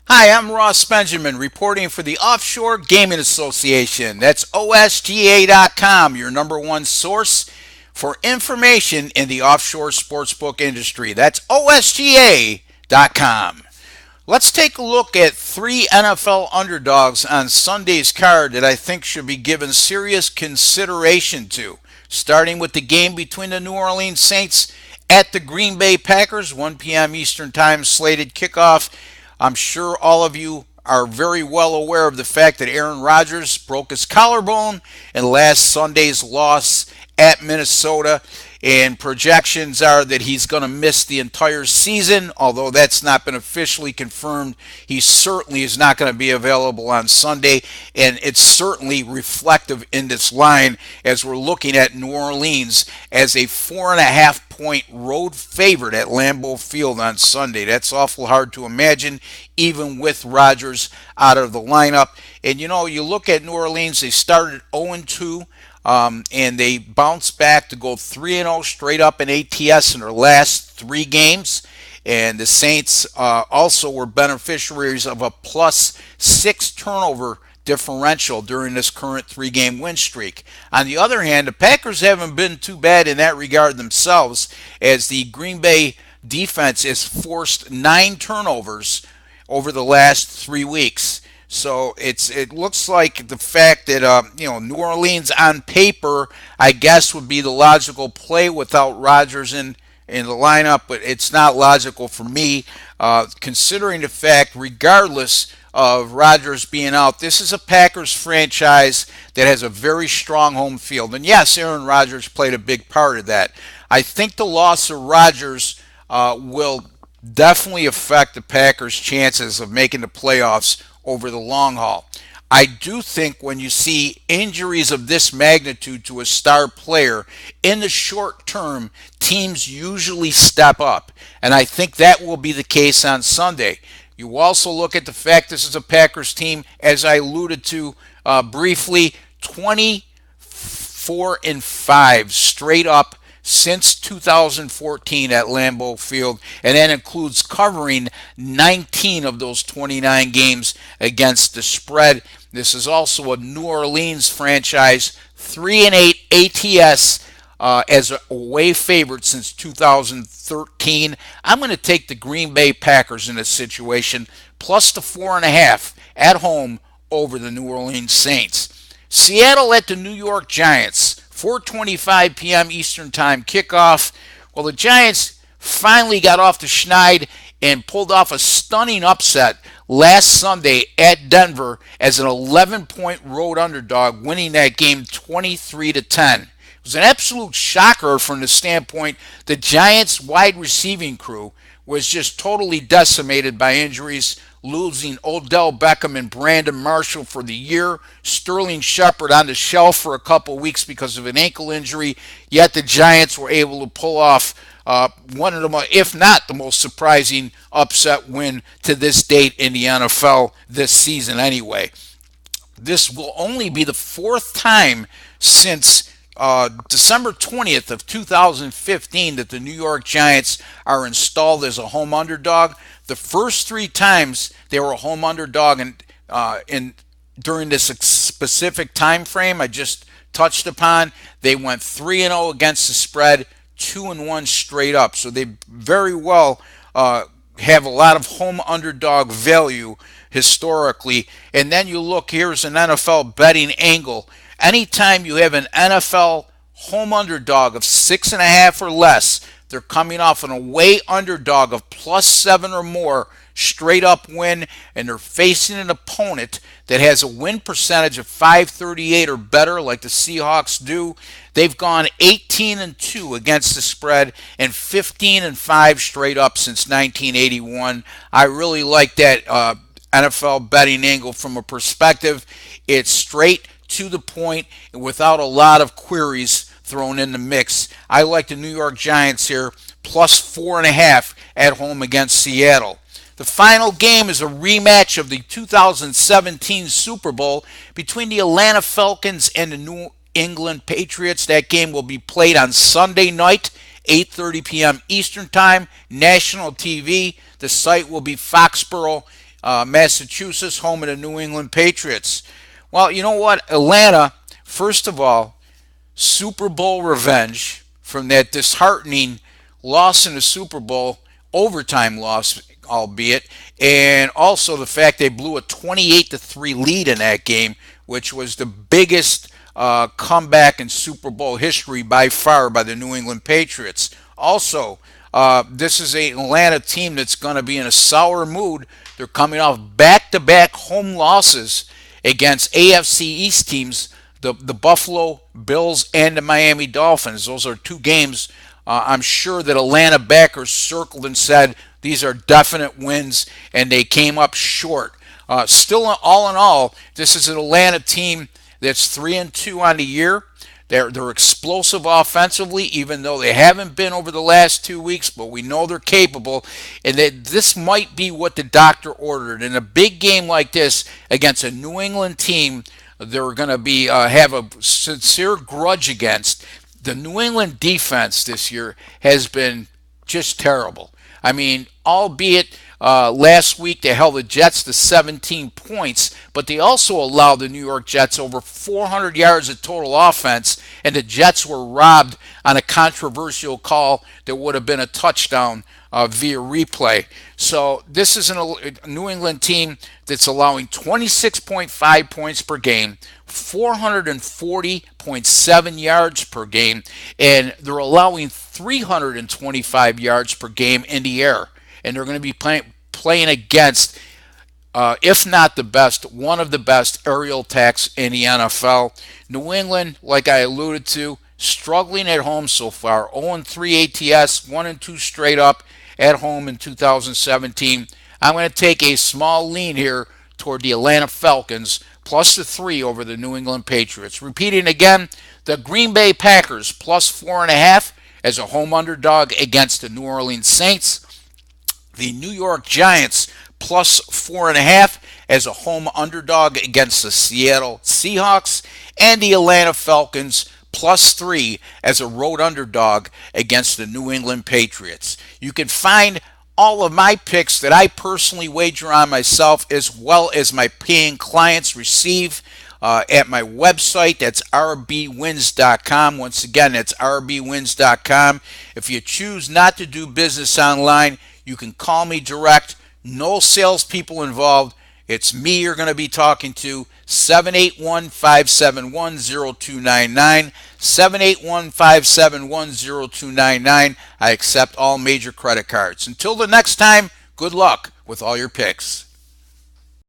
Hi, I'm Ross Benjamin reporting for the Offshore Gaming Association. That's OSGA.com, your number one source for information in the offshore sportsbook industry. That's OSGA.com. Let's take a look at three NFL underdogs on Sunday's card that I think should be given serious consideration to. Starting with the game between the New Orleans Saints at the Green Bay Packers, 1 p.m. Eastern Time slated kickoff. I'm sure all of you are very well aware of the fact that Aaron Rodgers broke his collarbone in last Sunday's loss at Minnesota, and projections are that he's going to miss the entire season, although that's not been officially confirmed. He certainly is not going to be available on Sunday, and it's certainly reflective in this line as we're looking at New Orleans as a 4.5-point road favorite at Lambeau Field on Sunday. That's awful hard to imagine, even with Rodgers out of the lineup. And you look at New Orleans, they started 0-2. And they bounced back to go 3-0 straight up in ATS in their last three games. And the Saints also were beneficiaries of a +6 turnover differential during this current three-game win streak. On the other hand, the Packers haven't been too bad in that regard themselves, as the Green Bay defense has forced 9 turnovers over the last 3 weeks. So it looks like the fact that New Orleans on paper, I guess, would be the logical play without Rodgers in the lineup, but it's not logical for me, considering the fact, regardless of Rodgers being out, this is a Packers franchise that has a very strong home field, and yes, Aaron Rodgers played a big part of that. I think the loss of Rodgers will definitely affect the Packers' chances of making the playoffs over the long haul. I do think when you see injuries of this magnitude to a star player in the short term, teams usually step up. And I think that will be the case on Sunday. You also look at the fact this is a Packers team, as I alluded to briefly, 24-5 straight up since 2014 at Lambeau Field, and that includes covering 19 of those 29 games against the spread. This is also a New Orleans franchise, 3-8 ATS as a away favorite since 2013. I'm going to take the Green Bay Packers in this situation, plus the 4.5 at home over the New Orleans Saints. Seattle at the New York Giants, 4:25 p.m. Eastern Time kickoff. Well, the Giants finally got off the schneid and pulled off a stunning upset last Sunday at Denver as an 11-point road underdog, winning that game 23-10. It was an absolute shocker from the standpoint the Giants' wide receiving crew was just totally decimated by injuries, losing Odell Beckham and Brandon Marshall for the year, Sterling Shepard on the shelf for a couple weeks because of an ankle injury, yet the Giants were able to pull off one of the, if not the most surprising upset win to this date in the NFL this season anyway. This will only be the fourth time since December 20th of 2015 that the New York Giants are installed as a home underdog. The first three times they were a home underdog in during this specific time frame I just touched upon, they went 3-0 against the spread, 2-1 straight up. So they very well have a lot of home underdog value historically. And then you look, here's an NFL betting angle. Anytime you have an NFL home underdog of 6.5 or less, they're coming off an away underdog of +7 or more straight up win, and they're facing an opponent that has a win percentage of .538 or better, like the Seahawks do. They've gone 18-2 against the spread and 15-5 straight up since 1981. I really like that NFL betting angle from a perspective. It's straight to the point and without a lot of queries thrown in the mix. I like the New York Giants here, plus 4.5 at home against Seattle. The final game is a rematch of the 2017 Super Bowl between the Atlanta Falcons and the New England Patriots. That game will be played on Sunday night, 8:30 p.m. Eastern Time, national TV. The site will be Foxborough Massachusetts, home of the New England Patriots. Well, you know what? Atlanta, first of all, Super Bowl revenge from that disheartening loss in the Super Bowl, overtime loss, albeit, and also the fact they blew a 28-3 lead in that game, which was the biggest comeback in Super Bowl history by far by the New England Patriots. Also, this is an Atlanta team that's going to be in a sour mood. They're coming off back-to-back home losses against AFC East teams, the Buffalo Bills and the Miami Dolphins. Those are two games I'm sure that Atlanta backers circled and said these are definite wins, and they came up short. Still, all in all, this is an Atlanta team that's 3-2 on the year. They're explosive offensively, even though they haven't been over the last 2 weeks, but we know they're capable, and that this might be what the doctor ordered. In a big game like this against a New England team, they're going to be have a sincere grudge against. The New England defense this year has been just terrible. I mean, albeit last week they held the Jets to 17 points, but they also allowed the New York Jets over 400 yards of total offense, and the Jets were robbed on a controversial call that would have been a touchdown via replay. So this is a New England team that's allowing 26.5 points per game, 440.7 yards per game, and they're allowing 325 yards per game in the air. And they're going to be playing against, if not the best, one of the best aerial attacks in the NFL. New England, like I alluded to, struggling at home so far. 0-3 ATS, 1-2 straight up at home in 2017. I'm going to take a small lean here toward the Atlanta Falcons, plus the 3 over the New England Patriots. Repeating again, the Green Bay Packers, plus 4.5 as a home underdog against the New Orleans Saints. The New York Giants, plus 4.5 as a home underdog against the Seattle Seahawks. And the Atlanta Falcons, plus 3 as a road underdog against the New England Patriots. You can find all of my picks that I personally wager on myself, as well as my paying clients receive at my website. That's rbwins.com. Once again, that's rbwins.com. If you choose not to do business online, you can call me direct. No salespeople involved. It's me you're going to be talking to. 781-571-0299. 781-571-0299. I accept all major credit cards. Until the next time, good luck with all your picks.